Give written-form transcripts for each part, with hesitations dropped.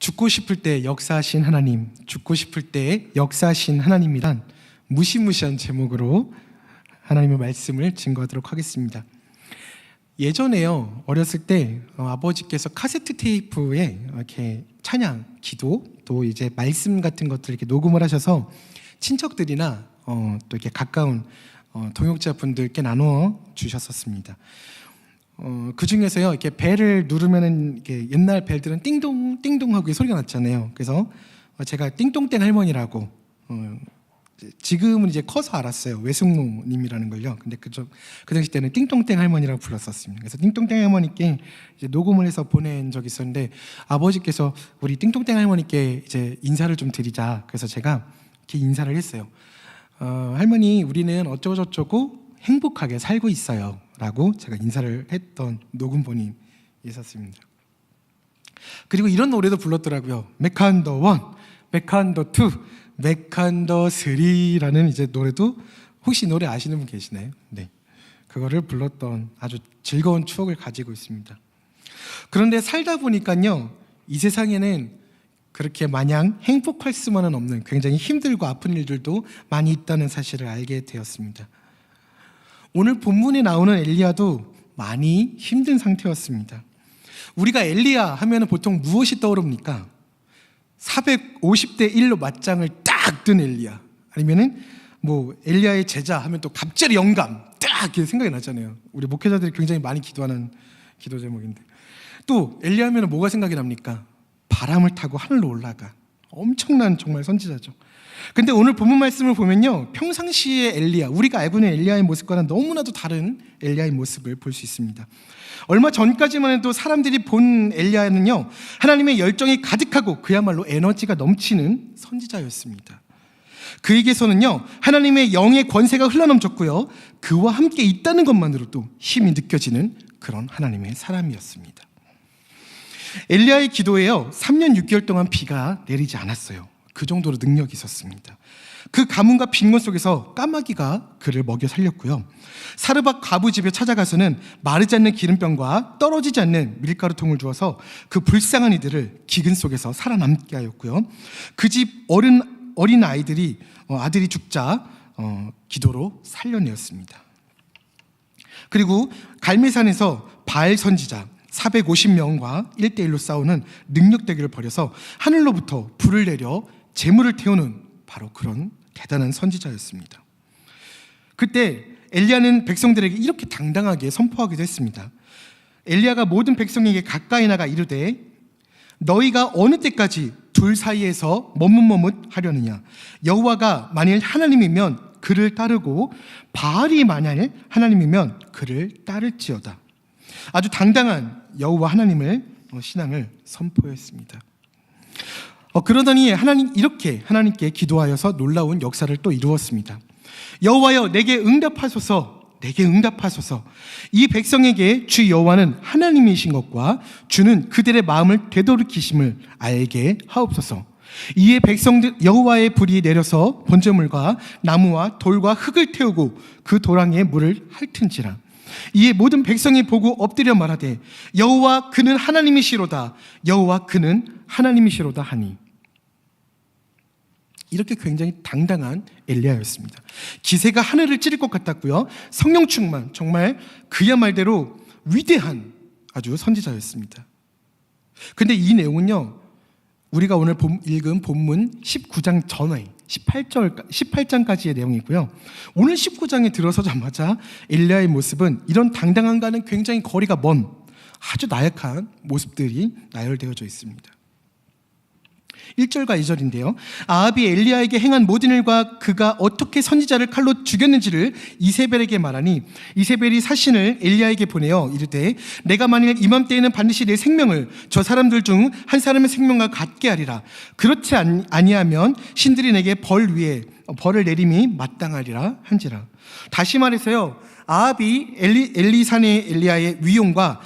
죽고 싶을 때 역사하신 하나님, 죽고 싶을 때 역사하신 하나님이란 무시무시한 제목으로 하나님의 말씀을 증거하도록 하겠습니다. 예전에요, 어렸을 때 아버지께서 카세트 테이프에 이렇게 찬양, 기도, 또 이제 말씀 같은 것들 이렇게 녹음을 하셔서 친척들이나 또 이렇게 가까운 동역자분들께 나눠 주셨었습니다. 그 중에서요, 이렇게 벨을 누르면은 이렇게 옛날 벨들은 띵동 띵동 하고 소리가 났잖아요. 그래서 제가 띵동땡 할머니라고 지금은 이제 커서 알았어요. 외숙모님이라는 걸요. 근데 그 당시 때는 띵동땡 할머니라고 불렀었습니다. 그래서 띵동땡 할머니께 이제 녹음을 해서 보낸 적이 있었는데 아버지께서 우리 띵동땡 할머니께 이제 인사를 좀 드리자. 그래서 제가 이렇게 인사를 했어요. 할머니, 우리는 어쩌고저쩌고 행복하게 살고 있어요 라고 제가 인사를 했던 녹음본이 있었습니다. 그리고 이런 노래도 불렀더라고요. 메칸더 1, 메칸더 2, 메칸더 3라는 이제 노래도 혹시 노래 아시는 분 계시나요? 네, 그거를 불렀던 아주 즐거운 추억을 가지고 있습니다. 그런데 살다 보니까요, 이 세상에는 그렇게 마냥 행복할 수만은 없는 굉장히 힘들고 아픈 일들도 많이 있다는 사실을 알게 되었습니다. 오늘 본문에 나오는 엘리야도 많이 힘든 상태였습니다. 우리가 엘리야 하면 보통 무엇이 떠오릅니까? 450대 1로 맞짱을 딱 든 엘리야, 아니면은 뭐 엘리야의 제자 하면 또 갑자기 영감 딱 이렇게 생각이 나잖아요. 우리 목회자들이 굉장히 많이 기도하는 기도 제목인데, 또 엘리야 하면 뭐가 생각이 납니까? 바람을 타고 하늘로 올라가, 엄청난 정말 선지자죠. 근데 오늘 본문 말씀을 보면요, 평상시의 엘리야, 우리가 알고 있는 엘리야의 모습과는 너무나도 다른 엘리야의 모습을 볼 수 있습니다. 얼마 전까지만 해도 사람들이 본 엘리야는요, 하나님의 열정이 가득하고 그야말로 에너지가 넘치는 선지자였습니다. 그에게서는요, 하나님의 영의 권세가 흘러넘쳤고요, 그와 함께 있다는 것만으로도 힘이 느껴지는 그런 하나님의 사람이었습니다. 엘리야의 기도에요, 3년 6개월 동안 비가 내리지 않았어요. 그 정도로 능력이 있었습니다. 그 가뭄과 빈곤 속에서 까마귀가 그를 먹여 살렸고요, 사르밧 과부 집에 찾아가서는 마르지 않는 기름병과 떨어지지 않는 밀가루통을 주어서 그 불쌍한 이들을 기근 속에서 살아남게 하였고요, 그 집 어린 아이들이 아들이 죽자 기도로 살려내었습니다. 그리고 갈매산에서 바알 선지자 450명과 1대1로 싸우는 능력 대결을 벌여서 하늘로부터 불을 내려 재물을 태우는 바로 그런 대단한 선지자였습니다. 그때 엘리야는 백성들에게 이렇게 당당하게 선포하기도 했습니다. 엘리야가 모든 백성에게 가까이 나가 이르되, 너희가 어느 때까지 둘 사이에서 머뭇머뭇하려느냐? 여호와가 만일 하나님이면 그를 따르고 바알이 만일 하나님이면 그를 따를지어다. 아주 당당한 여호와 하나님을 신앙을 선포했습니다. 그러더니 이렇게 하나님께 기도하여서 놀라운 역사를 또 이루었습니다. 여호와여, 내게 응답하소서, 내게 응답하소서. 이 백성에게 주 여호와는 하나님이신 것과 주는 그들의 마음을 되돌이키심을 알게 하옵소서. 이에 백성들 여호와의 불이 내려서 번제물과 나무와 돌과 흙을 태우고 그 도랑에 물을 핥은지라. 이에 모든 백성이 보고 엎드려 말하되, 여호와 그는 하나님이시로다, 여호와 그는 하나님이시로다 하니. 이렇게 굉장히 당당한 엘리야였습니다. 기세가 하늘을 찌를 것 같았고요, 성령 충만, 정말 그야말대로 위대한 아주 선지자였습니다. 근데 이 내용은요, 우리가 오늘 읽은 본문 19장 전에 18장까지의 내용이고요, 오늘 19장에 들어서자마자 엘리야의 모습은 이런 당당함과는 굉장히 거리가 먼 아주 나약한 모습들이 나열되어져 있습니다. 1절과 2절인데요, 아합이 엘리야에게 행한 모든 일과 그가 어떻게 선지자를 칼로 죽였는지를 이세벨에게 말하니, 이세벨이 사신을 엘리야에게 보내어 이르되, 내가 만일 이맘때에는 반드시 내 생명을 저 사람들 중 한 사람의 생명과 같게 하리라. 그렇지 아니하면 신들이 내게 벌을 내림이 마땅하리라 한지라. 다시 말해서요, 아합이 엘리산의 엘리야의 위용과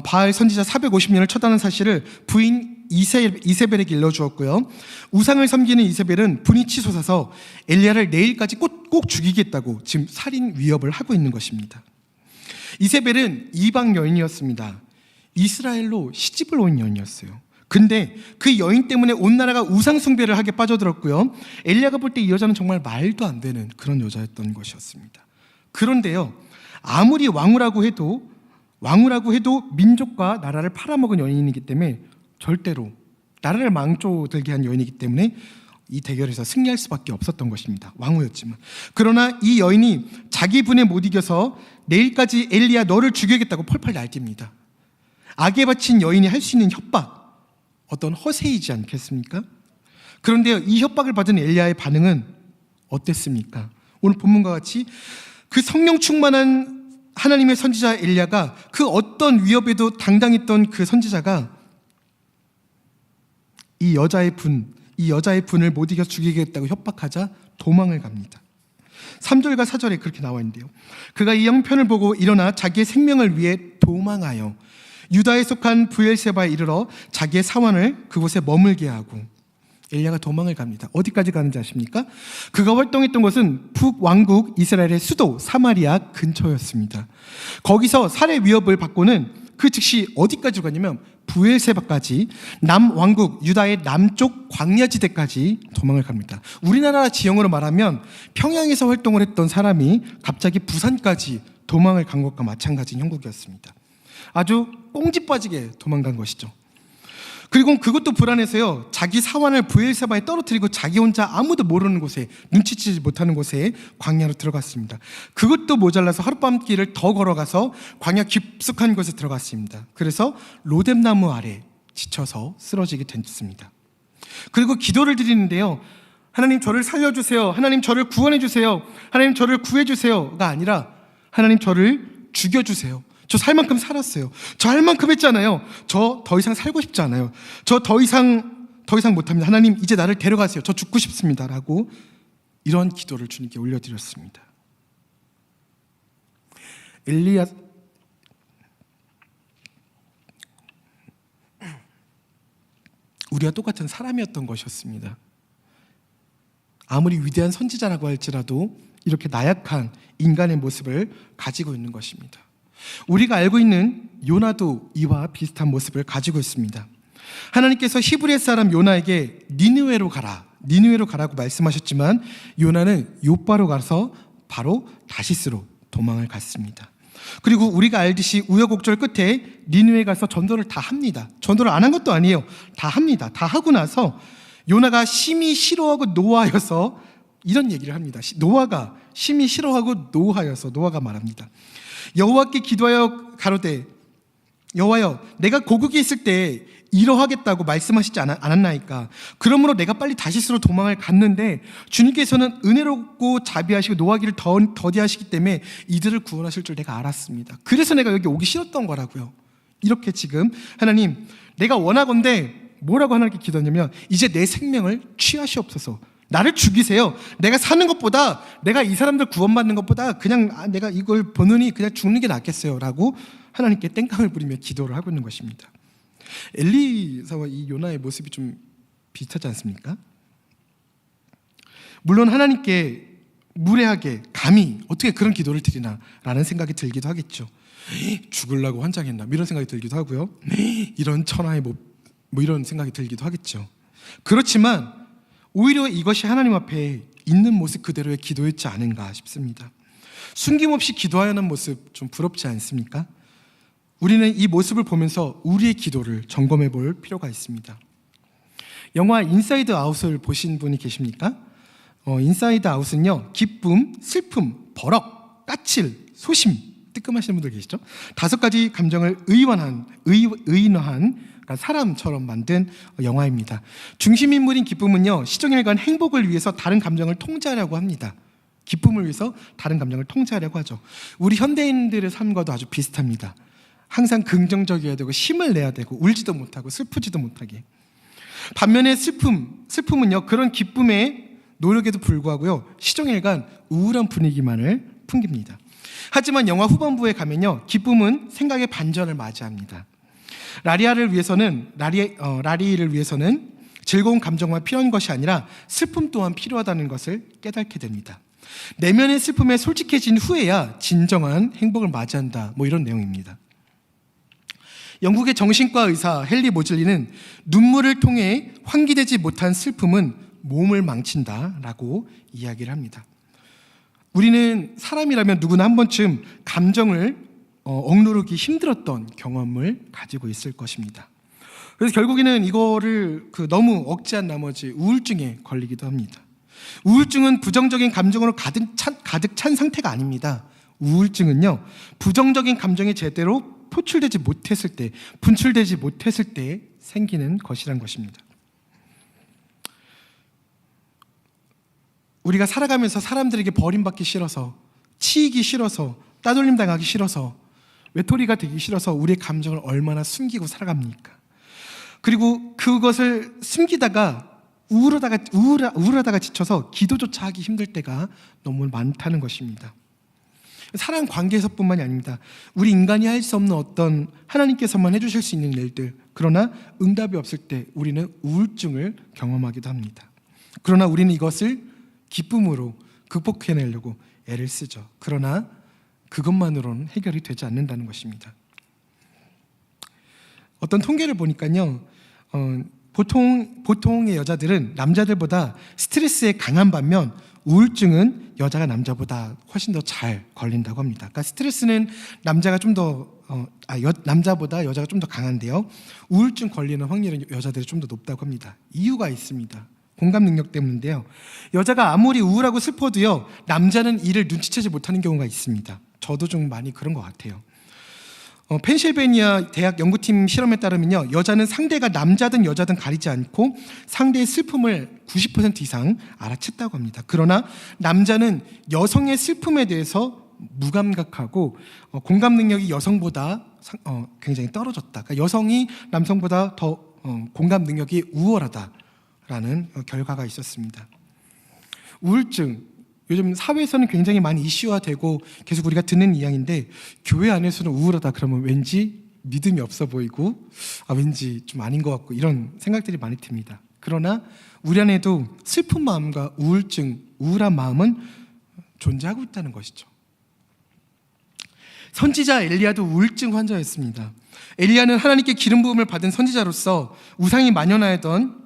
바알 선지자 450년을 쳐다는 사실을 부인 이세벨에게 일러주었고요, 우상을 섬기는 이세벨은 분이 치솟아서 엘리야를 내일까지 꼭 죽이겠다고 지금 살인 위협을 하고 있는 것입니다. 이세벨은 이방 여인이었습니다. 이스라엘로 시집을 온 여인이었어요. 근데 그 여인 때문에 온 나라가 우상 숭배를 하게 빠져들었고요. 엘리야가 볼 때 이 여자는 정말 말도 안 되는 그런 여자였던 것이었습니다. 그런데요, 아무리 왕후라고 해도 민족과 나라를 팔아먹은 여인이기 때문에 절대로 나라를 망조들게 한 여인이기 때문에 이 대결에서 승리할 수밖에 없었던 것입니다. 왕후였지만. 그러나 이 여인이 자기 분에 못 이겨서 내일까지 엘리야 너를 죽여야겠다고 펄펄 날뜁니다. 악에 바친 여인이 할 수 있는 협박, 어떤 허세이지 않겠습니까? 그런데 이 협박을 받은 엘리야의 반응은 어땠습니까? 오늘 본문과 같이 그 성령 충만한 하나님의 선지자 엘리야가 그 어떤 위협에도 당당했던 그 선지자가 이 여자의 분을 못 이겨 죽이겠다고 협박하자 도망을 갑니다. 3절과 4절에 그렇게 나와 있는데요. 그가 이 형편을 보고 일어나 자기의 생명을 위해 도망하여 유다에 속한 브엘세바에 이르러 자기의 사원을 그곳에 머물게 하고, 엘리야가 도망을 갑니다. 어디까지 가는지 아십니까? 그가 활동했던 곳은 북왕국 이스라엘의 수도 사마리아 근처였습니다. 거기서 살해 위협을 받고는 그 즉시 어디까지 가냐면 브엘세바까지, 남왕국 유다의 남쪽 광야지대까지 도망을 갑니다. 우리나라 지형으로 말하면 평양에서 활동을 했던 사람이 갑자기 부산까지 도망을 간 것과 마찬가지인 형국이었습니다. 아주 꽁지 빠지게 도망간 것이죠. 그리고 그것도 불안해서요, 자기 사환을 브엘세바에 떨어뜨리고 자기 혼자 아무도 모르는 곳에, 눈치채지 못하는 곳에 광야로 들어갔습니다. 그것도 모자라서 하룻밤 길을 더 걸어가서 광야 깊숙한 곳에 들어갔습니다. 그래서 로뎀나무 아래 지쳐서 쓰러지게 됐습니다. 그리고 기도를 드리는데요, 하나님 저를 살려주세요, 하나님 저를 구원해주세요, 하나님 저를 구해주세요가 아니라 하나님 저를 죽여주세요. 저 살 만큼 살았어요. 저 할 만큼 했잖아요. 저 더 이상 살고 싶지 않아요. 저 더 이상 못합니다. 하나님 이제 나를 데려가세요. 저 죽고 싶습니다. 라고 이런 기도를 주님께 올려드렸습니다. 엘리야, 우리와 똑같은 사람이었던 것이었습니다. 아무리 위대한 선지자라고 할지라도 이렇게 나약한 인간의 모습을 가지고 있는 것입니다. 우리가 알고 있는 요나도 이와 비슷한 모습을 가지고 있습니다. 하나님께서 히브리 사람 요나에게 니느웨로 가라고 말씀하셨지만 요나는 요바로 가서 바로 다시스로 도망을 갔습니다. 그리고 우리가 알듯이 우여곡절 끝에 니느웨 가서 전도를 다 합니다. 전도를 안 한 것도 아니에요. 다 합니다. 다 하고 나서 요나가 심히 싫어하고 노하여서 이런 얘기를 합니다. 노아가 심히 싫어하고 노하여서 노아가 말합니다. 여호와께 기도하여 가로되 여호와여 내가 고국에 있을 때 이러하겠다고 말씀하시지 않았나이까. 그러므로 내가 빨리 다시스로 도망을 갔는데 주님께서는 은혜롭고 자비하시고 노하기를 더디하시기 때문에 이들을 구원하실 줄 내가 알았습니다. 그래서 내가 여기 오기 싫었던 거라고요. 이렇게 지금 하나님 내가 원하건대 뭐라고 하나님께 기도하냐면 이제 내 생명을 취하시옵소서. 나를 죽이세요. 내가 사는 것보다, 내가 이 사람들 구원받는 것보다 그냥 내가 이걸 보느니 그냥 죽는 게 낫겠어요 라고 하나님께 땡깡을 부리며 기도를 하고 있는 것입니다. 엘리사와 이 요나의 모습이 좀 비슷하지 않습니까? 물론 하나님께 무례하게 감히 어떻게 그런 기도를 드리나 라는 생각이 들기도 하겠죠. 죽으려고 환장했나 이런 생각이 들기도 하고요. 이런 천하의 뭐 이런 생각이 들기도 하겠죠. 그렇지만 오히려 이것이 하나님 앞에 있는 모습 그대로의 기도였지 않은가 싶습니다. 숨김없이 기도하는 모습 좀 부럽지 않습니까? 우리는 이 모습을 보면서 우리의 기도를 점검해 볼 필요가 있습니다. 영화 인사이드 아웃을 보신 분이 계십니까? 인사이드 아웃은요, 기쁨, 슬픔, 버럭, 까칠, 소심, 뜨끔하시는 분들 계시죠? 5가지 감정을 의인화한 그러니까 사람처럼 만든 영화입니다. 중심 인물인 기쁨은요, 시종일관 행복을 위해서 다른 감정을 통제하려고 합니다. 기쁨을 위해서 다른 감정을 통제하려고 하죠. 우리 현대인들의 삶과도 아주 비슷합니다. 항상 긍정적이어야 되고 힘을 내야 되고 울지도 못하고 슬프지도 못하게. 반면에 슬픔은요, 그런 기쁨의 노력에도 불구하고요, 시종일관 우울한 분위기만을 풍깁니다. 하지만 영화 후반부에 가면요, 기쁨은 생각의 반전을 맞이합니다. 라리를 위해서는 즐거운 감정만 필요한 것이 아니라 슬픔 또한 필요하다는 것을 깨닫게 됩니다. 내면의 슬픔에 솔직해진 후에야 진정한 행복을 맞이한다, 뭐 이런 내용입니다. 영국의 정신과 의사 헨리 모즐리는 눈물을 통해 환기되지 못한 슬픔은 몸을 망친다라고 이야기를 합니다. 우리는 사람이라면 누구나 한 번쯤 감정을 억누르기 힘들었던 경험을 가지고 있을 것입니다. 그래서 결국에는 이거를 너무 억제한 나머지 우울증에 걸리기도 합니다. 우울증은 부정적인 감정으로 가득 찬 상태가 아닙니다. 우울증은요, 부정적인 감정이 제대로 표출되지 못했을 때, 분출되지 못했을 때 생기는 것이란 것입니다. 우리가 살아가면서 사람들에게 버림받기 싫어서, 치이기 싫어서, 따돌림 당하기 싫어서, 외톨이가 되기 싫어서 우리의 감정을 얼마나 숨기고 살아갑니까? 그리고 그것을 숨기다가 우울하다가 지쳐서 기도조차 하기 힘들 때가 너무 많다는 것입니다. 사랑 관계에서뿐만이 아닙니다. 우리 인간이 할 수 없는 어떤 하나님께서만 해주실 수 있는 일들, 그러나 응답이 없을 때 우리는 우울증을 경험하기도 합니다. 그러나 우리는 이것을 기쁨으로 극복해내려고 애를 쓰죠. 그러나 그것만으로는 해결이 되지 않는다는 것입니다. 어떤 통계를 보니까요, 보통의 여자들은 남자들보다 스트레스에 강한 반면 우울증은 여자가 남자보다 훨씬 더 잘 걸린다고 합니다. 그러니까 스트레스는 남자가 좀 더 남자보다 여자가 좀 더 강한데요, 우울증 걸리는 확률은 여자들이 좀 더 높다고 합니다. 이유가 있습니다. 공감 능력 때문인데요, 여자가 아무리 우울하고 슬퍼도요, 남자는 이를 눈치채지 못하는 경우가 있습니다. 저도 좀 많이 그런 것 같아요. 펜실베니아 대학 연구팀 실험에 따르면요, 여자는 상대가 남자든 여자든 가리지 않고 상대의 슬픔을 90% 이상 알아챘다고 합니다. 그러나 남자는 여성의 슬픔에 대해서 무감각하고 공감 능력이 여성보다 굉장히 떨어졌다. 그러니까 여성이 남성보다 더 공감 능력이 우월하다라는 결과가 있었습니다. 우울증, 요즘 사회에서는 굉장히 많이 이슈화되고 계속 우리가 듣는 이야기인데, 교회 안에서는 우울하다 그러면 왠지 믿음이 없어 보이고 왠지 좀 아닌 것 같고 이런 생각들이 많이 듭니다. 그러나 우리 안에도 슬픈 마음과 우울한 마음은 존재하고 있다는 것이죠. 선지자 엘리야도 우울증 환자였습니다. 엘리야는 하나님께 기름 부음을 받은 선지자로서 우상이 만연하였던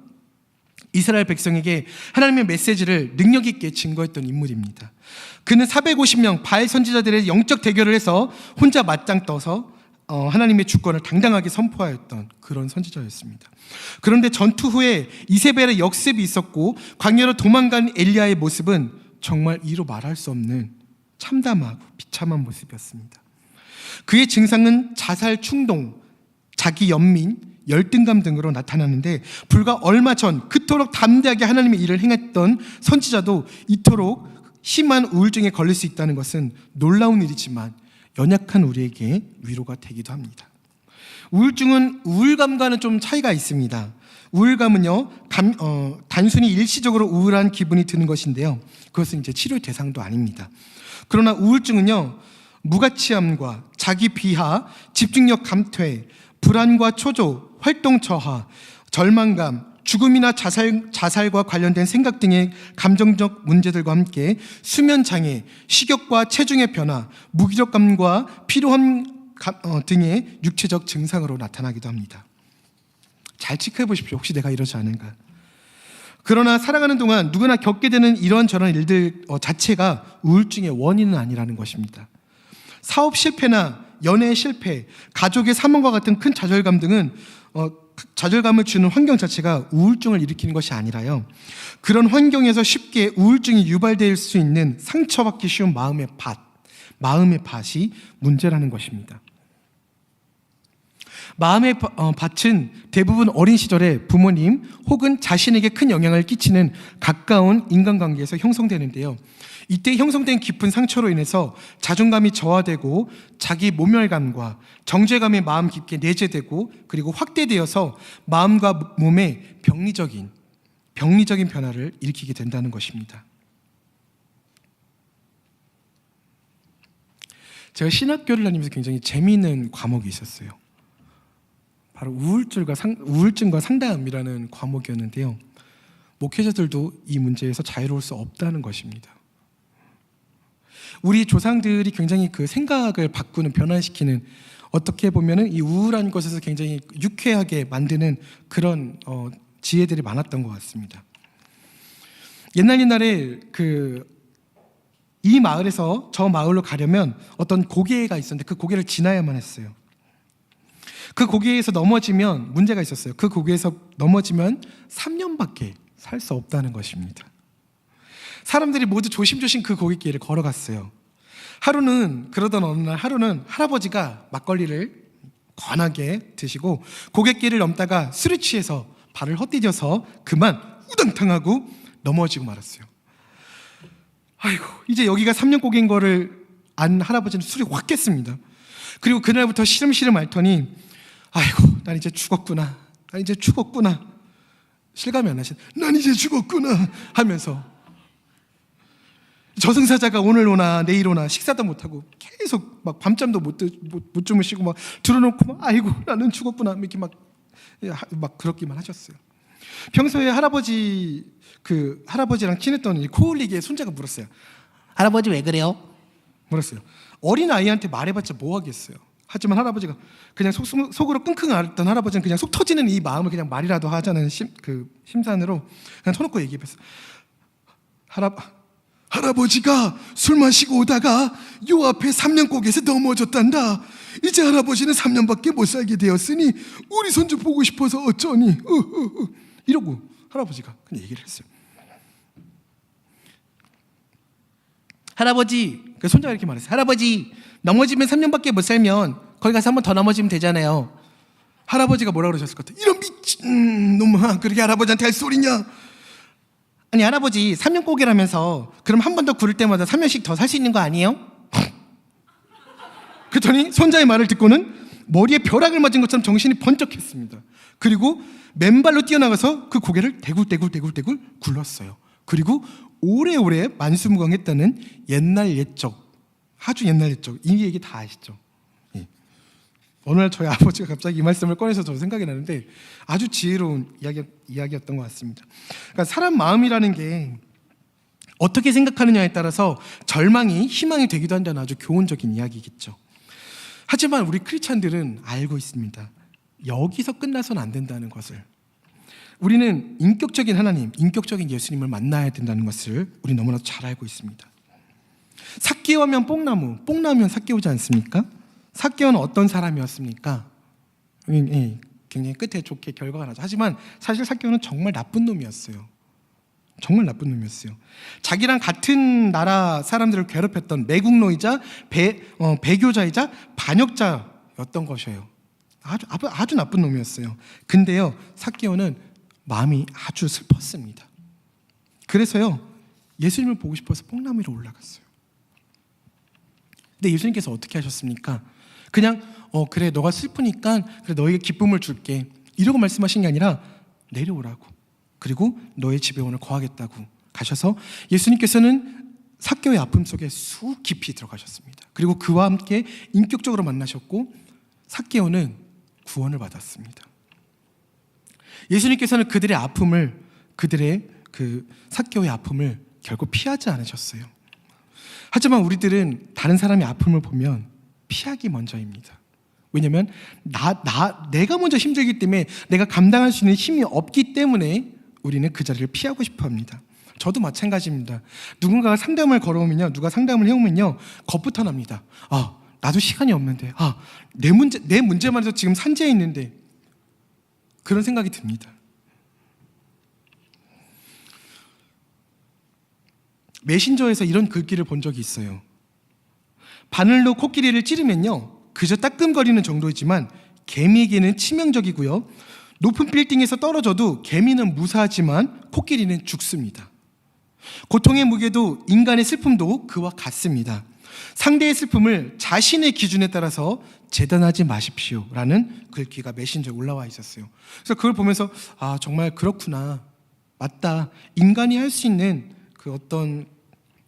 이스라엘 백성에게 하나님의 메시지를 능력 있게 증거했던 인물입니다. 그는 450명 바알 선지자들의 영적 대결을 해서 혼자 맞짱 떠서 하나님의 주권을 당당하게 선포하였던 그런 선지자였습니다. 그런데 전투 후에 이세벨의 역습이 있었고 광야로 도망간 엘리야의 모습은 정말 이로 말할 수 없는 참담하고 비참한 모습이었습니다. 그의 증상은 자살 충동, 자기 연민, 열등감 등으로 나타나는데, 불과 얼마 전 그토록 담대하게 하나님의 일을 행했던 선지자도 이토록 심한 우울증에 걸릴 수 있다는 것은 놀라운 일이지만 연약한 우리에게 위로가 되기도 합니다. 우울증은 우울감과는 좀 차이가 있습니다. 우울감은요, 단순히 일시적으로 우울한 기분이 드는 것인데요, 그것은 이제 치료의 대상도 아닙니다. 그러나 우울증은요, 무가치함과 자기 비하, 집중력 감퇴, 불안과 초조, 활동 저하, 절망감, 죽음이나 자살과 관련된 생각 등의 감정적 문제들과 함께 수면 장애, 식욕과 체중의 변화, 무기력감과 피로함 등의 육체적 증상으로 나타나기도 합니다. 잘 체크해 보십시오. 혹시 내가 이러지 않은가. 그러나 살아가는 동안 누구나 겪게 되는 이런저런 일들 자체가 우울증의 원인은 아니라는 것입니다. 사업 실패나 연애 실패, 가족의 사망과 같은 큰 좌절감 등은 좌절감을 주는 환경 자체가 우울증을 일으키는 것이 아니라요, 그런 환경에서 쉽게 우울증이 유발될 수 있는 상처받기 쉬운 마음의 밭이 문제라는 것입니다. 마음의 밭은 대부분 어린 시절에 부모님 혹은 자신에게 큰 영향을 끼치는 가까운 인간관계에서 형성되는데요, 이때 형성된 깊은 상처로 인해서 자존감이 저하되고 자기 모멸감과 정죄감이 마음 깊게 내재되고 그리고 확대되어서 마음과 몸에 병리적인 변화를 일으키게 된다는 것입니다. 제가 신학교를 다니면서 굉장히 재미있는 과목이 있었어요. 바로 우울증과 상담이라는 과목이었는데요, 목회자들도 이 문제에서 자유로울 수 없다는 것입니다. 우리 조상들이 굉장히 그 생각을 바꾸는, 변화시키는 어떻게 보면은 이 우울한 것에서 굉장히 유쾌하게 만드는 그런 지혜들이 많았던 것 같습니다. 옛날에 이 마을에서 저 마을로 가려면 어떤 고개가 있었는데 그 고개를 지나야만 했어요. 그 고개에서 넘어지면 문제가 있었어요. 그 고개에서 넘어지면 3년밖에 살 수 없다는 것입니다. 사람들이 모두 조심조심 그 고갯길을 걸어갔어요. 그러던 어느 날 하루는 할아버지가 막걸리를 권하게 드시고 고갯길을 넘다가 술에 취해서 발을 헛디뎌서 그만 우당탕하고 넘어지고 말았어요. 아이고, 이제 여기가 3년 고개인 거를 안 할아버지는 술이 확 깼습니다. 그리고 그날부터 시름시름 앓더니 아이고, 난 이제 죽었구나. 실감이 안 나신, 난 이제 죽었구나 하면서 저승사자가 오늘 오나 내일 오나 식사도 못하고 계속 막 밤잠도 못 주무시고 막 들어놓고 막 아이고 나는 죽었구나 이렇게 막 그렇기만 하셨어요. 평소에 할아버지랑 친했던 코올리기의 손자가 물었어요. 할아버지 왜 그래요? 물었어요. 어린 아이한테 말해봤자 뭐 하겠어요. 하지만 할아버지가 그냥 속으로 끙끙 앓던 할아버지는 그냥 속 터지는 이 마음을 그냥 말이라도 하자는 심산으로 그냥 터놓고 얘기했어요. 할아버지가 술 마시고 오다가 요 앞에 3년고개에서 넘어졌단다. 이제 할아버지는 3년밖에 못 살게 되었으니 우리 손주 보고 싶어서 어쩌니 이러고 할아버지가 그냥 얘기를 했어요. 할아버지, 그 손자가 이렇게 말했어요. 할아버지, 넘어지면 3년밖에 못 살면 거기 가서 한 번 더 넘어지면 되잖아요. 할아버지가 뭐라 그러셨을 것 같아요? 이런 미친 놈아, 그렇게 할아버지한테 할 소리냐? 아니 할아버지 3년 고개라면서 그럼 한 번 더 구를 때마다 3년씩 더 살 수 있는 거 아니에요? 그랬더니 손자의 말을 듣고는 머리에 벼락을 맞은 것처럼 정신이 번쩍했습니다. 그리고 맨발로 뛰어나가서 그 고개를 대굴대굴 굴렀어요. 그리고 오래오래 만수무강했다는 아주 옛날 옛적 이 얘기 다 아시죠? 예. 어느 날 저희 아버지가 갑자기 이 말씀을 꺼내서 저 생각이 나는데 아주 지혜로운 이야기였던 것 같습니다. 그러니까 사람 마음이라는 게 어떻게 생각하느냐에 따라서 절망이 희망이 되기도 한다는 아주 교훈적인 이야기겠죠. 하지만 우리 크리스찬들은 알고 있습니다. 여기서 끝나서는 안 된다는 것을. 우리는 인격적인 하나님, 인격적인 예수님을 만나야 된다는 것을 우리 너무나도 잘 알고 있습니다. 삭개오면 뽕나무면 삭개오지 않습니까? 삭개오는 어떤 사람이었습니까? 굉장히 끝에 좋게 결과가 나죠. 하지만 사실 삭개오는 정말 나쁜 놈이었어요. 자기랑 같은 나라 사람들을 괴롭혔던 매국노이자 배교자이자 반역자였던 것이에요. 아주 나쁜 놈이었어요. 근데요, 삭개오는 마음이 아주 슬펐습니다. 그래서요, 예수님을 보고 싶어서 뽕나무 위로 올라갔어요. 근데 예수님께서 어떻게 하셨습니까? 그냥 그래 너가 슬프니까 그래 너에게 기쁨을 줄게 이러고 말씀하신 게 아니라 내려오라고, 그리고 너의 집에 오늘 거하겠다고 가셔서 예수님께서는 삭개오의 아픔 속에 쑥 깊이 들어가셨습니다. 그리고 그와 함께 인격적으로 만나셨고 삭개오는 구원을 받았습니다. 예수님께서는 그들의 삭개오의 아픔을 결국 피하지 않으셨어요. 하지만 우리들은 다른 사람의 아픔을 보면 피하기 먼저입니다. 왜냐하면 내가 먼저 힘들기 때문에 내가 감당할 수 있는 힘이 없기 때문에 우리는 그 자리를 피하고 싶어 합니다. 저도 마찬가지입니다. 누군가가 상담을 걸어오면요, 누가 상담을 해오면요, 겁부터 납니다. 나도 시간이 없는데, 내 문제만 해서 지금 산재에 있는데, 그런 생각이 듭니다. 메신저에서 이런 글귀를 본 적이 있어요. 바늘로 코끼리를 찌르면요, 그저 따끔거리는 정도이지만 개미에게는 치명적이고요, 높은 빌딩에서 떨어져도 개미는 무사하지만 코끼리는 죽습니다. 고통의 무게도 인간의 슬픔도 그와 같습니다. 상대의 슬픔을 자신의 기준에 따라서 재단하지 마십시오 라는 글귀가 메신저에 올라와 있었어요. 그래서 그걸 보면서 정말 그렇구나, 맞다, 인간이 할 수 있는 그 어떤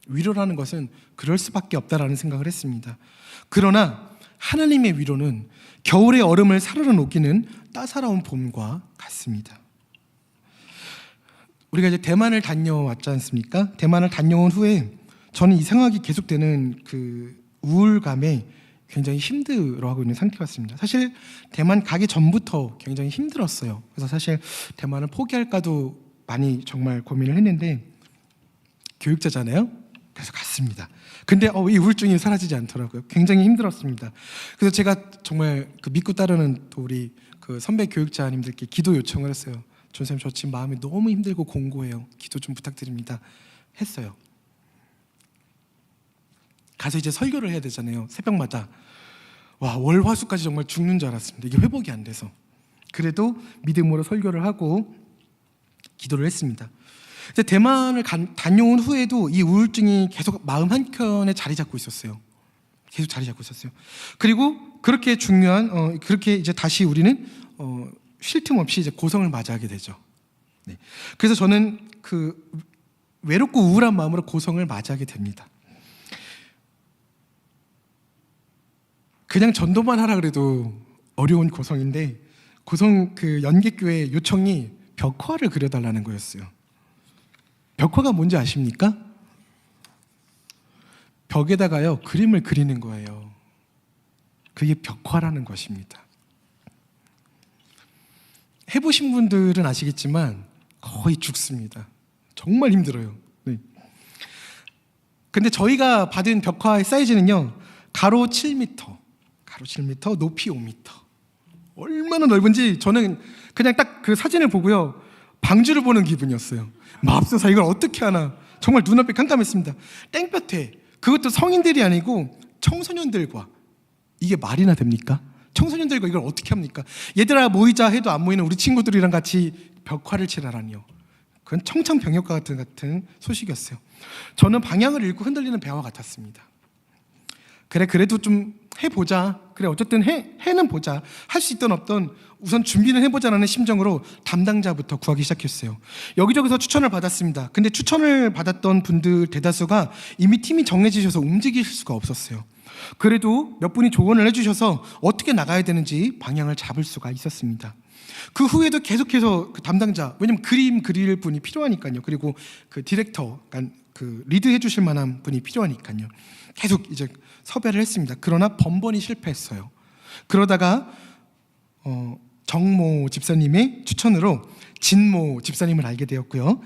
위로라는 것은 그럴 수밖에 없다라는 생각을 했습니다. 그러나 하나님의 위로는 겨울의 얼음을 사르르 녹이는 따사로운 봄과 같습니다. 우리가 이제 대만을 다녀왔지 않습니까? 대만을 다녀온 후에 저는 이 생각이 계속되는 그 우울감에 굉장히 힘들어하고 있는 상태였습니다. 사실 대만 가기 전부터 굉장히 힘들었어요. 그래서 사실 대만을 포기할까도 많이 정말 고민을 했는데 교육자잖아요. 그래서 갔습니다. 근데 이 우울증이 사라지지 않더라고요. 굉장히 힘들었습니다. 그래서 제가 정말 그 믿고 따르는 또 우리 그 선배 교육자님들께 기도 요청을 했어요. 전쌤, 저 지금 마음이 너무 힘들고 공고해요. 기도 좀 부탁드립니다. 했어요. 가서 이제 설교를 해야 되잖아요. 새벽마다. 와, 월화수까지 정말 죽는 줄 알았습니다. 이게 회복이 안 돼서. 그래도 믿음으로 설교를 하고 기도를 했습니다. 이제 대만을 다녀온 후에도 이 우울증이 계속 마음 한켠에 자리 잡고 있었어요. 계속 자리 잡고 있었어요. 그리고 그렇게 중요한 그렇게 이제 다시 우리는 쉴 틈 없이 이제 고성을 맞이하게 되죠. 네. 그래서 저는 그 외롭고 우울한 마음으로 고성을 맞이하게 됩니다. 그냥 전도만 하라 그래도 어려운 고성인데 고성 그 연계교회 요청이 벽화를 그려달라는 거였어요. 벽화가 뭔지 아십니까? 벽에다가요 그림을 그리는 거예요. 그게 벽화라는 것입니다. 해보신 분들은 아시겠지만 거의 죽습니다. 정말 힘들어요. 네. 근데 저희가 받은 벽화의 사이즈는요 가로 7m, 높이 5m. 얼마나 넓은지 저는 그냥 딱 그 사진을 보고요 방주를 보는 기분이었어요. 맙소사 이걸 어떻게 하나. 정말 눈앞이 깜깜했습니다. 땡볕에 그것도 성인들이 아니고 청소년들과. 이게 말이나 됩니까? 청소년들과 이걸 어떻게 합니까? 얘들아 모이자 해도 안 모이는 우리 친구들이랑 같이 벽화를 칠하라니요. 그건 청천벽력과 같은 소식이었어요. 저는 방향을 잃고 흔들리는 배와 같았습니다. 그래도 좀 해보자. 그래 어쨌든 해는 보자. 할 수 있던 없던 우선 준비는 해보자라는 심정으로 담당자부터 구하기 시작했어요. 여기저기서 추천을 받았습니다. 근데 추천을 받았던 분들 대다수가 이미 팀이 정해지셔서 움직일 수가 없었어요. 그래도 몇 분이 조언을 해주셔서 어떻게 나가야 되는지 방향을 잡을 수가 있었습니다. 그 후에도 계속해서 그 담당자, 왜냐면 그림 그릴 분이 필요하니까요. 그리고 그 디렉터, 그러니까 그 리드 해주실 만한 분이 필요하니까요. 계속 이제 섭외를 했습니다. 그러나 번번이 실패했어요. 그러다가 정모 집사님의 추천으로 진모 집사님을 알게 되었고요.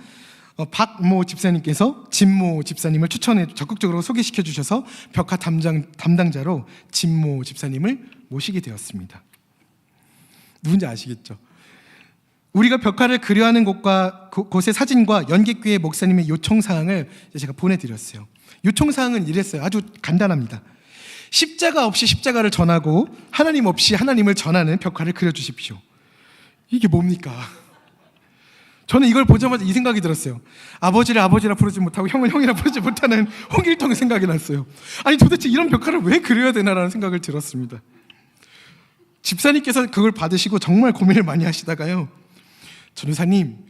박모 집사님께서 진모 집사님을 추천해 적극적으로 소개시켜 주셔서 벽화 담당자로 진모 집사님을 모시게 되었습니다. 누군지 아시겠죠? 우리가 벽화를 그려하는 곳의 사진과 연계교회 목사님의 요청사항을 제가 보내드렸어요. 요청사항은 이랬어요. 아주 간단합니다. 십자가 없이 십자가를 전하고 하나님 없이 하나님을 전하는 벽화를 그려주십시오. 이게 뭡니까? 저는 이걸 보자마자 이 생각이 들었어요. 아버지를 아버지라 부르지 못하고 형을 형이라 부르지 못하는 홍길동의 생각이 났어요. 아니 도대체 이런 벽화를 왜 그려야 되나라는 생각을 들었습니다. 집사님께서 그걸 받으시고 정말 고민을 많이 하시다가요, 전도사님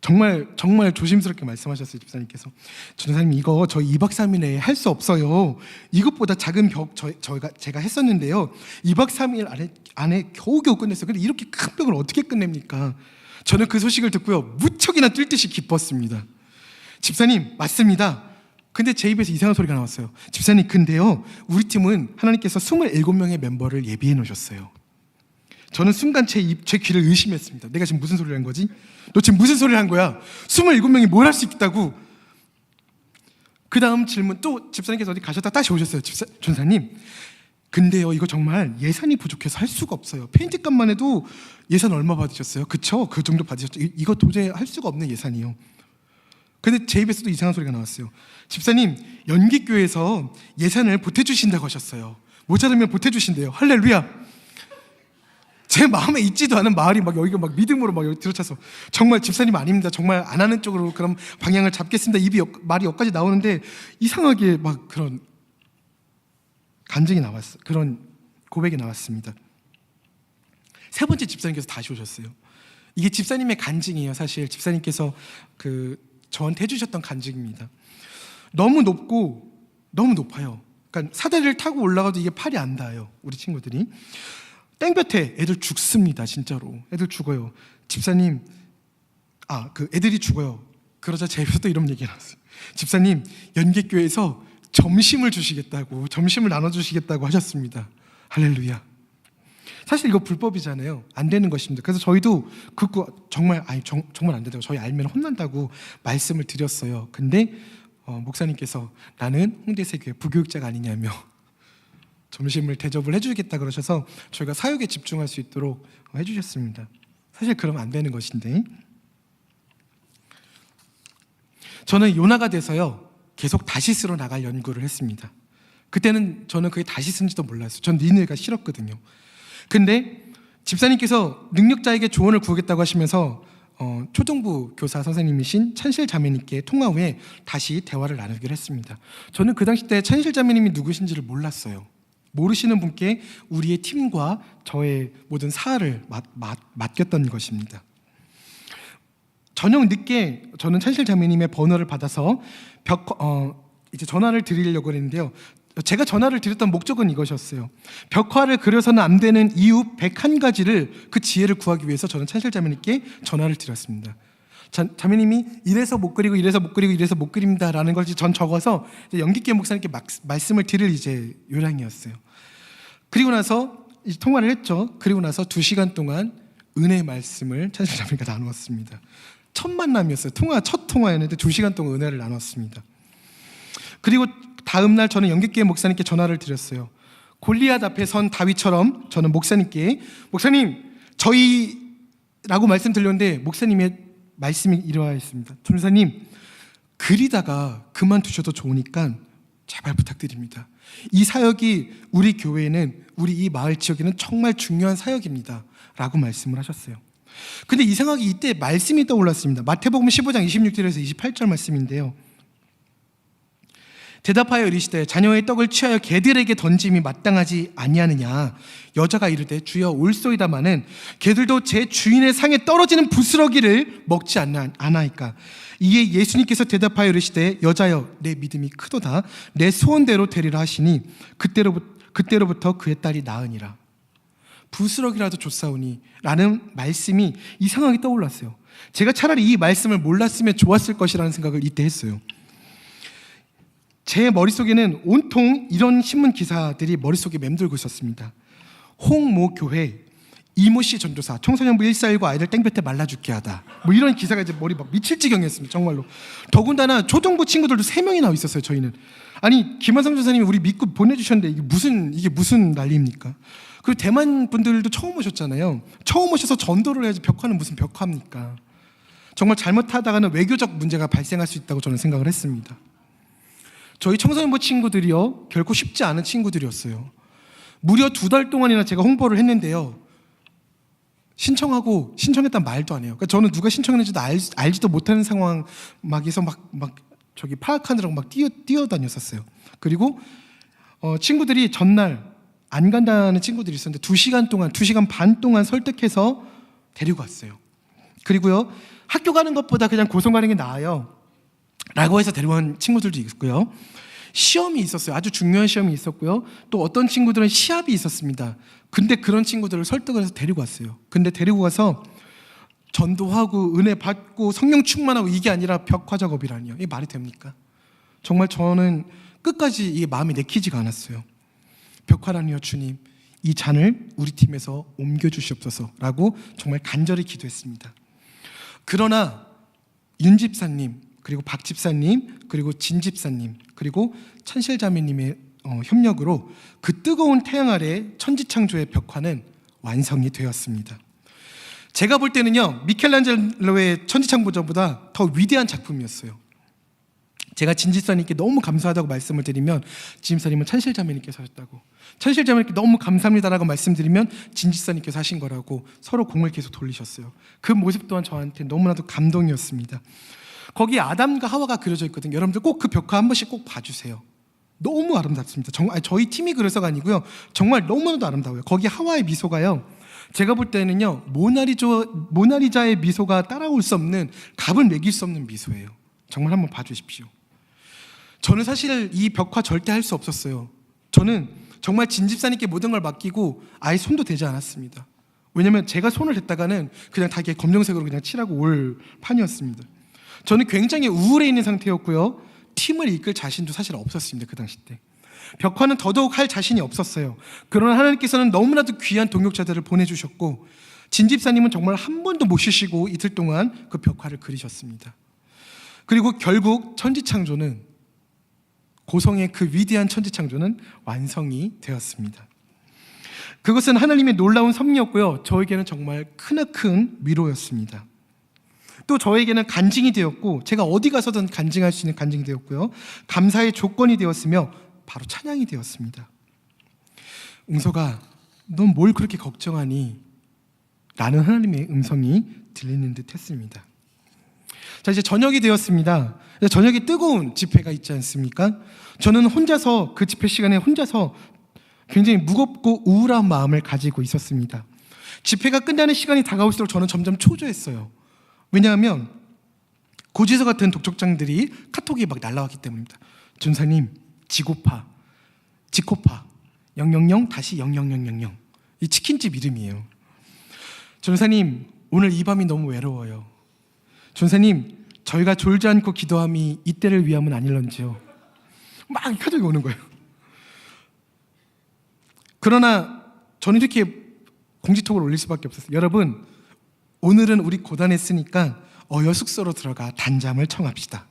정말 조심스럽게 말씀하셨어요. 집사님께서 전도사님 이거 저희 2박 3일 내에 할 수 없어요. 이것보다 작은 벽 제가 했었는데요 2박 3일 안에 겨우겨우 끝냈어요. 근데 이렇게 큰 벽을 어떻게 끝냅니까? 저는 그 소식을 듣고요 무척이나 뛸 듯이 기뻤습니다. 집사님 맞습니다. 근데 제 입에서 이상한 소리가 나왔어요. 집사님 근데요 우리 팀은 하나님께서 27명의 멤버를 예비해 놓으셨어요. 저는 순간 제 귀를 의심했습니다. 내가 지금 무슨 소리를 한 거지? 너 지금 무슨 소리를 한 거야? 27명이 뭘 할 수 있다고? 그 다음 질문 또 집사님께서 어디 가셨다 다시 오셨어요. 전사님 근데요 이거 정말 예산이 부족해서 할 수가 없어요. 페인트 값만 해도 예산 얼마 받으셨어요? 그쵸? 그 정도 받으셨죠? 이거 도저히 할 수가 없는 예산이요. 근데 제 입에서도 이상한 소리가 나왔어요. 집사님 연기교회에서 예산을 보태주신다고 하셨어요. 모자르면 보태주신대요. 할렐루야. 제 마음에 있지도 않은 말이 막 여기가 막 믿음으로 막 여기 들어차서 정말 집사님 아닙니다. 정말 안 하는 쪽으로 그럼 방향을 잡겠습니다. 말이 여기까지 나오는데 이상하게 막 그런 간증이 나왔어요. 그런 고백이 나왔습니다. 세 번째 집사님께서 다시 오셨어요. 이게 집사님의 간증이에요. 사실 집사님께서 저한테 해주셨던 간증입니다. 너무 높아요. 그러니까 사다리를 타고 올라가도 이게 팔이 안 닿아요. 우리 친구들이. 땡볕에 애들 죽습니다. 진짜로 애들 죽어요. 집사님 애들이 죽어요. 그러자 제 입에서 또 이런 얘기가 나왔어요. 집사님 연계교회에서 점심을 주시겠다고, 점심을 나눠주시겠다고 하셨습니다. 할렐루야. 사실 이거 불법이잖아요. 안 되는 것입니다. 그래서 저희도 그거 정말 정말 안 된다고, 저희 알면 혼난다고 말씀을 드렸어요. 근데 목사님께서 나는 홍대세교회 부교육자가 아니냐며 점심을 대접을 해주겠다 그러셔서 저희가 사역에 집중할 수 있도록 해주셨습니다. 사실 그러면 안 되는 것인데, 저는 요나가 돼서요 계속 다시스로 나갈 연구를 했습니다. 그때는 저는 그게 다시스인지도 몰랐어요. 전 니느웨가 싫었거든요. 근데 집사님께서 능력자에게 조언을 구하겠다고 하시면서 초등부 교사 선생님이신 찬실 자매님께 통화 후에 다시 대화를 나누기로 했습니다. 저는 그 당시 때 찬실 자매님이 누구신지를 몰랐어요. 모르시는 분께 우리의 팀과 저의 모든 사활을 맡겼던 것입니다. 저녁 늦게 저는 찬실 자매님의 번호를 받아서 이제 전화를 드리려고 했는데요. 제가 전화를 드렸던 목적은 이것이었어요. 벽화를 그려서는 안 되는 이유 101가지를, 그 지혜를 구하기 위해서 저는 찬실 자매님께 전화를 드렸습니다. 자매님이 이래서 못 그리고 이래서 못 그리고 이래서 못 그립니다라는 걸 전 적어서 영기께 목사님께 말씀을 드릴 이제 요량이었어요. 그리고 나서 이제 통화를 했죠. 그리고 나서 2시간 동안 은혜의 말씀을 찬실 자매님과 나누었습니다. 첫 만남이었어요. 첫 통화였는데 2시간 동안 은혜를 나눴습니다. 그리고 다음 날 저는 영계교회 목사님께 전화를 드렸어요. 골리앗 앞에 선 다윗처럼 저는 목사님께, 목사님 저희라고 말씀드렸는데 목사님의 말씀이 이러하였습니다. 전사님, 그리다가 그만두셔도 좋으니까 제발 부탁드립니다. 이 사역이 우리 교회에는, 우리 이 마을 지역에는 정말 중요한 사역입니다 라고 말씀을 하셨어요. 근데 이상하게 이때 말씀이 떠올랐습니다. 마태복음 15장 26절에서 28절 말씀인데요. 대답하여 이르시되 자녀의 떡을 취하여 개들에게 던짐이 마땅하지 아니하느냐. 여자가 이르되 주여 올소이다마는 개들도 제 주인의 상에 떨어지는 부스러기를 먹지 않나이까. 이에 예수님께서 대답하여 이르시되 여자여 내 믿음이 크도다. 내 소원대로 되리라 하시니 그때로부터 그의 딸이 나으니라. 부스러기라도 줬사오니 라는 말씀이 이상하게 떠올랐어요. 제가 차라리 이 말씀을 몰랐으면 좋았을 것이라는 생각을 이때 했어요. 제 머릿속에는 온통 이런 신문 기사들이 머릿속에 맴돌고 있었습니다. 홍모 교회 이모씨 전도사 청소년부 141과 아이들 땡볕에 말라 죽게 하다, 뭐 이런 기사가 이제 머리 막 미칠 지경이었습니다. 정말로. 더군다나 초등부 친구들도 3명이 나와 있었어요. 저희는. 아니 김한성 전사님이 우리 믿고 보내주셨는데 이게 무슨 난리입니까? 그리고 대만 분들도 처음 오셨잖아요. 처음 오셔서 전도를 해야지 벽화는 무슨 벽화입니까? 정말 잘못하다가는 외교적 문제가 발생할 수 있다고 저는 생각을 했습니다. 저희 청소년부 친구들이요 결코 쉽지 않은 친구들이었어요. 무려 2달 동안이나 제가 홍보를 했는데요, 신청했단 말도 안 해요. 그러니까 저는 누가 신청했는지도 알지도 못하는 상황에서 막 저기 파악하느라고 막 뛰어다녔었어요. 그리고 친구들이 전날 안 간다는 친구들이 있었는데 2시간 반 동안 설득해서 데리고 왔어요. 그리고요, 학교 가는 것보다 그냥 고성 가는 게 나아요 라고 해서 데려온 친구들도 있고요. 시험이 있었어요. 아주 중요한 시험이 있었고요. 또 어떤 친구들은 시합이 있었습니다. 근데 그런 친구들을 설득을 해서 데리고 왔어요. 근데 데리고 가서 전도하고 은혜 받고 성령 충만하고 이게 아니라 벽화 작업이라니요. 이게 말이 됩니까? 정말 저는 끝까지 이게 마음이 내키지가 않았어요. 벽화라니요 주님, 이 잔을 우리 팀에서 옮겨주시옵소서라고 정말 간절히 기도했습니다. 그러나 윤 집사님, 그리고 박 집사님, 그리고 진 집사님, 그리고 찬실 자매님의 협력으로 그 뜨거운 태양 아래 천지창조의 벽화는 완성이 되었습니다. 제가 볼 때는요, 미켈란젤로의 천지창조보다 더 위대한 작품이었어요. 제가 진 집사님께 너무 감사하다고 말씀을 드리면 진 집사님은 찬실 자매님께서 하셨다고, 찬실 자매님께 너무 감사합니다라고 말씀드리면 진 집사님께서 하신 거라고 서로 공을 계속 돌리셨어요. 그 모습 또한 저한테 너무나도 감동이었습니다. 거기 아담과 하와가 그려져 있거든요. 여러분들 꼭 그 벽화 한 번씩 꼭 봐주세요. 너무 아름답습니다. 저희 팀이 그래서가 아니고요, 정말 너무나도 아름다워요. 거기 하와의 미소가요, 제가 볼 때는요 모나리자의 미소가 따라올 수 없는, 값을 매길 수 없는 미소예요. 정말 한번 봐주십시오. 저는 사실 이 벽화 절대 할 수 없었어요. 저는 정말 진 집사님께 모든 걸 맡기고 아예 손도 대지 않았습니다. 왜냐면 제가 손을 댔다가는 그냥 다 검정색으로 그냥 칠하고 올 판이었습니다. 저는 굉장히 우울해 있는 상태였고요, 팀을 이끌 자신도 사실 없었습니다. 그 당시 때. 벽화는 더더욱 할 자신이 없었어요. 그러나 하나님께서는 너무나도 귀한 동역자들을 보내주셨고 진 집사님은 정말 한 번도 못 쉬시고 이틀 동안 그 벽화를 그리셨습니다. 그리고 결국 천지창조는, 고성의 그 위대한 천지창조는 완성이 되었습니다. 그것은 하나님의 놀라운 섭리였고요, 저에게는 정말 크나큰 위로였습니다. 또 저에게는 간증이 되었고, 제가 어디 가서든 간증할 수 있는 간증이 되었고요, 감사의 조건이 되었으며 바로 찬양이 되었습니다. 웅서가 넌 뭘 그렇게 걱정하니? 라는 하나님의 음성이 들리는 듯 했습니다. 자, 이제 저녁이 되었습니다. 저녁이 뜨거운 집회가 있지 않습니까? 저는 혼자서 그 집회 시간에 혼자서 굉장히 무겁고 우울한 마음을 가지고 있었습니다. 집회가 끝나는 시간이 다가올수록 저는 점점 초조했어요. 왜냐하면 고지서 같은 독촉장들이 카톡이 막 날라왔기 때문입니다. 준사님, 지코파 000-0000 이 치킨집 이름이에요. 전사님, 오늘 이 밤이 너무 외로워요. 전사님, 저희가 졸지 않고 기도함이 이때를 위함은 아닐런지요. 막 카톡이 오는 거예요. 그러나 저는 이렇게 공지톡을 올릴 수밖에 없었어요. 여러분, 오늘은 우리 고단했으니까 어여 숙소로 들어가 단잠을 청합시다.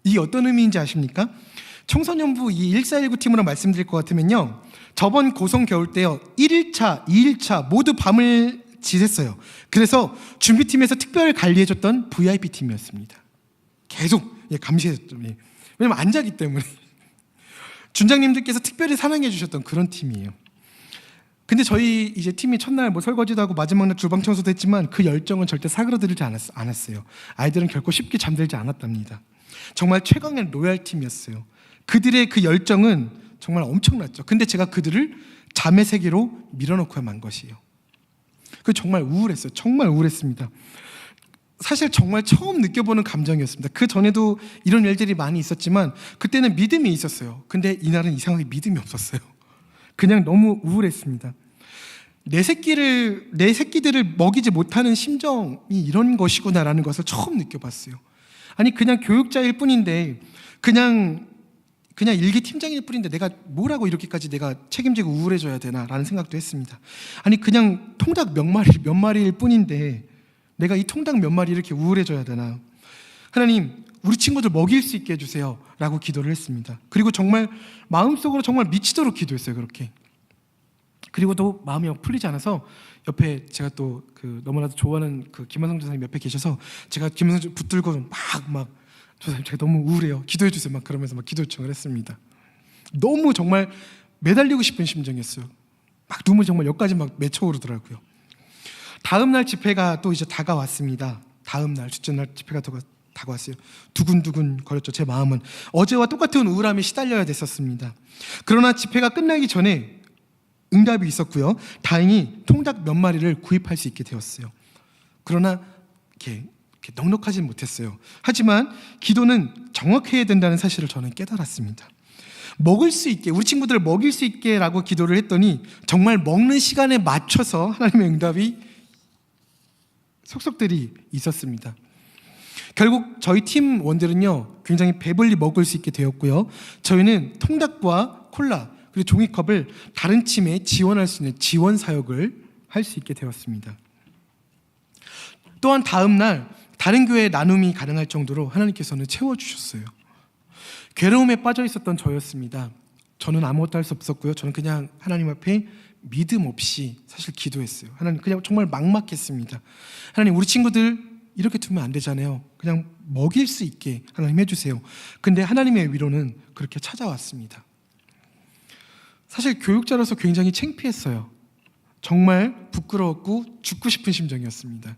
이게 어떤 의미인지 아십니까? 청소년부 이 1419 팀으로 말씀드릴 것 같으면요, 저번 고성 겨울 때요 1일차, 2일차 모두 밤을 지샜어요. 그래서 준비팀에서 특별 관리해줬던 VIP 팀이었습니다. 계속 감시해줬죠. 왜냐면 안 자기 때문에. 준장님들께서 특별히 사랑해 주셨던 그런 팀이에요. 근데 저희 이제 팀이 첫날 뭐 설거지도 하고 마지막 날 주방 청소도 했지만 그 열정은 절대 사그라들지 않았어요. 아이들은 결코 쉽게 잠들지 않았답니다. 정말 최강의 로얄 팀이었어요. 그들의 그 열정은 정말 엄청났죠. 근데 제가 그들을 잠의 세계로 밀어넣고야만 것이에요. 그 정말 우울했어요. 정말 우울했습니다. 사실 정말 처음 느껴보는 감정이었습니다. 그 전에도 이런 일들이 많이 있었지만 그때는 믿음이 있었어요. 근데 이날은 이상하게 믿음이 없었어요. 그냥 너무 우울했습니다. 내 새끼들을 먹이지 못하는 심정이 이런 것이구나라는 것을 처음 느껴봤어요. 아니, 그냥 교육자일 뿐인데, 그냥 일기 팀장일 뿐인데 내가 뭐라고 이렇게까지 내가 책임지고 우울해져야 되나라는 생각도 했습니다. 아니, 그냥 통닭 몇 마리일 뿐인데 내가 이 통닭 몇 마리 이렇게 우울해져야 되나. 하나님, 우리 친구들 먹일 수 있게 해주세요 라고 기도를 했습니다. 그리고 정말 마음속으로 정말 미치도록 기도했어요. 그렇게. 그리고 또 마음이 풀리지 않아서 옆에 제가 또 그 너무나도 좋아하는 그 김한성 전사님 옆에 계셔서 제가 김한성 전 붙들고 막 조사님, 제가 너무 우울해요, 기도해 주세요 막 그러면서 막 기도 요청을 했습니다. 너무 정말 매달리고 싶은 심정이었어요. 막 눈물이 정말 여기까지 막 맺혀오르더라고요. 다음 날 집회가 또 이제 다가왔습니다. 다음 날 둘째 날 집회가 다가왔어요. 두근두근 거렸죠. 제 마음은 어제와 똑같은 우울함에 시달려야 됐었습니다. 그러나 집회가 끝나기 전에 응답이 있었고요. 다행히 통닭 몇 마리를 구입할 수 있게 되었어요. 그러나 이렇게 넉넉하진 못했어요. 하지만 기도는 정확해야 된다는 사실을 저는 깨달았습니다. 먹을 수 있게, 우리 친구들을 먹일 수 있게 라고 기도를 했더니 정말 먹는 시간에 맞춰서 하나님의 응답이 속속들이 있었습니다. 결국 저희 팀원들은요 굉장히 배불리 먹을 수 있게 되었고요, 저희는 통닭과 콜라 그리고 종이컵을 다른 팀에 지원할 수 있는 지원 사역을 할 수 있게 되었습니다. 또한 다음 날 다른 교회에 나눔이 가능할 정도로 하나님께서는 채워주셨어요. 괴로움에 빠져 있었던 저였습니다. 저는 아무것도 할 수 없었고요, 저는 그냥 하나님 앞에 믿음 없이 사실 기도했어요. 하나님, 그냥 정말 막막했습니다. 하나님, 우리 친구들 이렇게 두면 안 되잖아요. 그냥 먹일 수 있게 하나님 해주세요. 근데 하나님의 위로는 그렇게 찾아왔습니다. 사실 교육자로서 굉장히 창피했어요. 정말 부끄러웠고 죽고 싶은 심정이었습니다.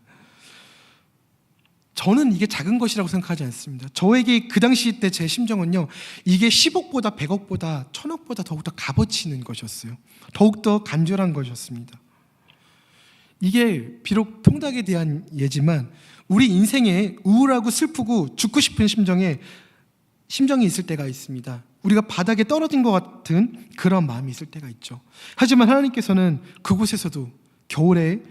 저는 이게 작은 것이라고 생각하지 않습니다. 저에게 그 당시 때 제 심정은요, 이게 10억보다 100억보다 1000억보다 더욱더 값어치 있는 것이었어요. 더욱더 간절한 것이었습니다. 이게 비록 통닭에 대한 예지만 우리 인생에 우울하고 슬프고 죽고 싶은 심정이 있을 때가 있습니다. 우리가 바닥에 떨어진 것 같은 그런 마음이 있을 때가 있죠. 하지만 하나님께서는 그곳에서도 겨울에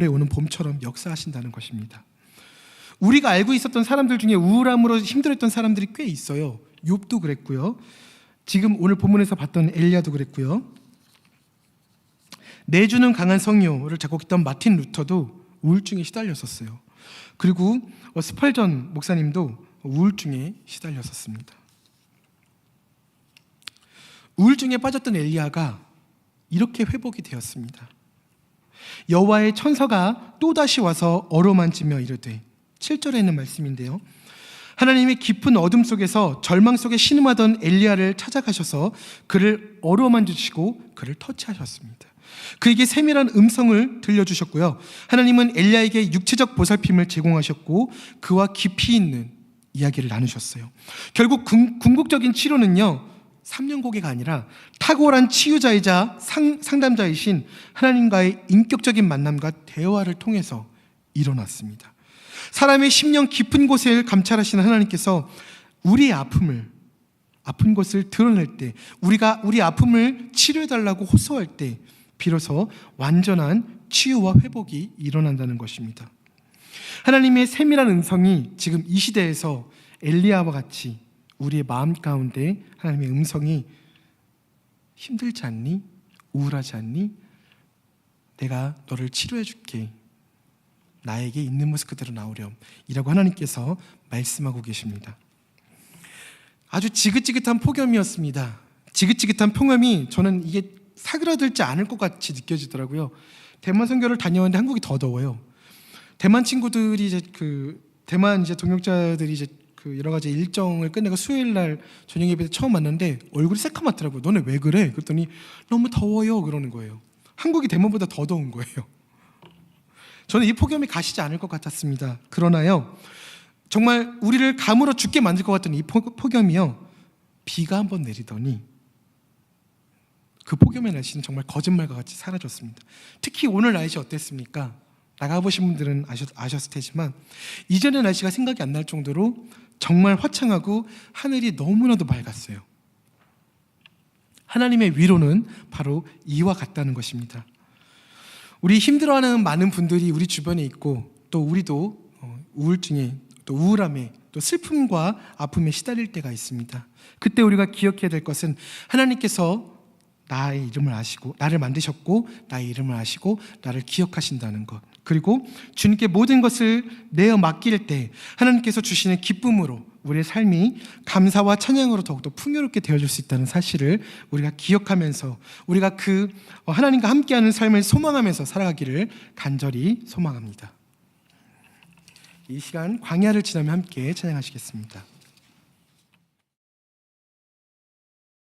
오는 봄처럼 역사하신다는 것입니다. 우리가 알고 있었던 사람들 중에 우울함으로 힘들었던 사람들이 꽤 있어요. 욥도 그랬고요. 지금 오늘 본문에서 봤던 엘리야도 그랬고요. 내주는 강한 성료를 작곡했던 마틴 루터도 우울증에 시달렸었어요. 그리고 스펄전 목사님도 우울증에 시달렸었습니다. 우울증에 빠졌던 엘리야가 이렇게 회복이 되었습니다. 여호와의 천사가 또다시 와서 어루만지며 이르되, 7절에 있는 말씀인데요. 하나님이 깊은 어둠 속에서 절망 속에 신음하던 엘리야를 찾아가셔서 그를 어루만지시고 그를 터치하셨습니다. 그에게 세밀한 음성을 들려주셨고요. 하나님은 엘리야에게 육체적 보살핌을 제공하셨고 그와 깊이 있는 이야기를 나누셨어요. 결국 궁극적인 치료는요, 3년고개가 아니라 탁월한 치유자이자 상담자이신 하나님과의 인격적인 만남과 대화를 통해서 일어났습니다. 사람의 심령 깊은 곳을 감찰하시는 하나님께서 우리의 아픈 것을 드러낼 때, 우리가 우리 아픔을 치료해달라고 호소할 때 비로소 완전한 치유와 회복이 일어난다는 것입니다. 하나님의 세밀한 음성이 지금 이 시대에서 엘리야와 같이 우리의 마음 가운데 하나님의 음성이 힘들지 않니? 우울하지 않니? 내가 너를 치료해 줄게. 나에게 있는 모습 그대로 나오렴. 이라고 하나님께서 말씀하고 계십니다. 아주 지긋지긋한 폭염이었습니다. 지긋지긋한 폭염이 저는 이게 사그라들지 않을 것 같이 느껴지더라고요. 대만 선교를 다녀왔는데 한국이 더 더워요. 대만 친구들이 이제 대만 동역자들이 이제 여러 가지 일정을 끝내고 수요일 날 저녁 예배 때 처음 만났는데 얼굴이 새카맣더라고요. 너네 왜 그래? 그랬더니 너무 더워요 그러는 거예요. 한국이 대만보다 더 더운 거예요. 저는 이 폭염이 가시지 않을 것 같았습니다. 그러나요, 정말 우리를 가물어 죽게 만들 것 같던 이 폭염이요, 비가 한번 내리더니 그 폭염의 날씨는 정말 거짓말과 같이 사라졌습니다. 특히 오늘 날씨 어땠습니까? 나가보신 분들은 아셨을 테지만 이전의 날씨가 생각이 안 날 정도로 정말 화창하고 하늘이 너무나도 맑았어요. 하나님의 위로는 바로 이와 같다는 것입니다. 우리 힘들어하는 많은 분들이 우리 주변에 있고, 또 우리도 우울증에, 또 우울함에, 또 슬픔과 아픔에 시달릴 때가 있습니다. 그때 우리가 기억해야 될 것은 하나님께서 나의 이름을 아시고, 나를 만드셨고 나의 이름을 아시고 나를 기억하신다는 것, 그리고 주님께 모든 것을 내어 맡길 때 하나님께서 주시는 기쁨으로 우리의 삶이 감사와 찬양으로 더욱더 풍요롭게 되어질 수 있다는 사실을 우리가 기억하면서 우리가 하나님과 함께하는 삶을 소망하면서 살아가기를 간절히 소망합니다. 이 시간 광야를 지나며 함께 찬양하시겠습니다.